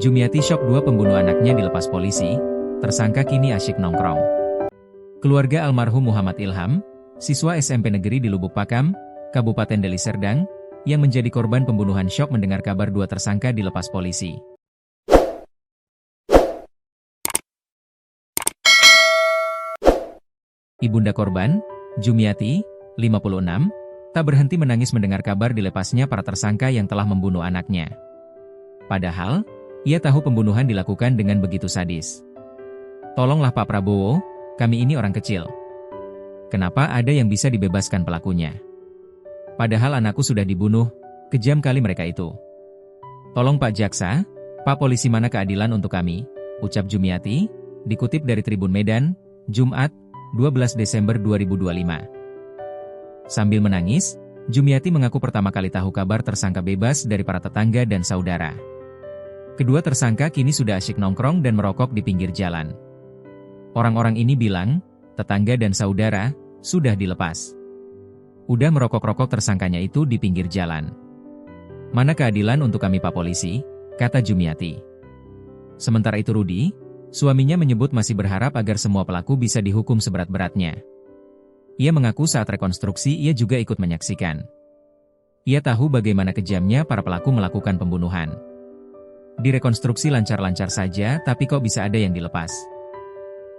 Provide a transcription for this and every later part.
Jumiati syok, dua pembunuh anaknya dilepas polisi, tersangka kini asyik nongkrong. Keluarga almarhum Muhammad Ilham, siswa SMP negeri di Lubuk Pakam, Kabupaten Deli Serdang, yang menjadi korban pembunuhan syok mendengar kabar dua tersangka dilepas polisi. Ibunda korban, Jumiati, 56, tak berhenti menangis mendengar kabar dilepasnya para tersangka yang telah membunuh anaknya. Padahal, ia tahu pembunuhan dilakukan dengan begitu sadis. "Tolonglah Pak Prabowo, kami ini orang kecil. Kenapa ada yang bisa dibebaskan pelakunya? Padahal anakku sudah dibunuh, kejam kali mereka itu. Tolong Pak Jaksa, Pak Polisi, mana keadilan untuk kami?" ucap Jumiati, dikutip dari Tribun Medan, Jumat, 12 Desember 2025. Sambil menangis, Jumiati mengaku pertama kali tahu kabar tersangka bebas dari para tetangga dan saudara. Kedua tersangka kini sudah asyik nongkrong dan merokok di pinggir jalan. Orang-orang ini bilang, tetangga dan saudara sudah dilepas. Udah merokok-rokok tersangkanya itu di pinggir jalan. "Mana keadilan untuk kami Pak Polisi?" kata Jumiati. Sementara itu Rudi, suaminya, menyebut masih berharap agar semua pelaku bisa dihukum seberat-beratnya. Ia mengaku saat rekonstruksi ia juga ikut menyaksikan. Ia tahu bagaimana kejamnya para pelaku melakukan pembunuhan. Direkonstruksi lancar-lancar saja, tapi kok bisa ada yang dilepas.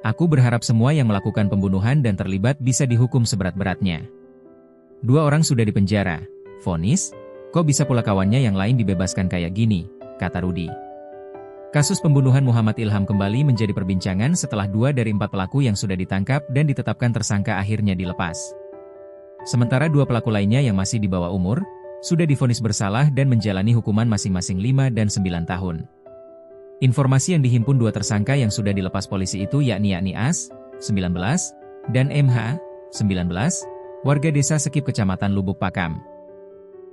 "Aku berharap semua yang melakukan pembunuhan dan terlibat bisa dihukum seberat-beratnya. 2 orang sudah dipenjara, vonis, kok bisa pula kawannya yang lain dibebaskan kayak gini," kata Rudi. Kasus pembunuhan Muhammad Ilham kembali menjadi perbincangan setelah 2 dari 4 pelaku yang sudah ditangkap dan ditetapkan tersangka akhirnya dilepas. Sementara 2 pelaku lainnya yang masih di bawah umur, sudah divonis bersalah dan menjalani hukuman masing-masing 5 dan 9 tahun. Informasi yang dihimpun 2 tersangka yang sudah dilepas polisi itu yakni As, 19, dan MH, 19, warga desa Sekip Kecamatan Lubuk Pakam.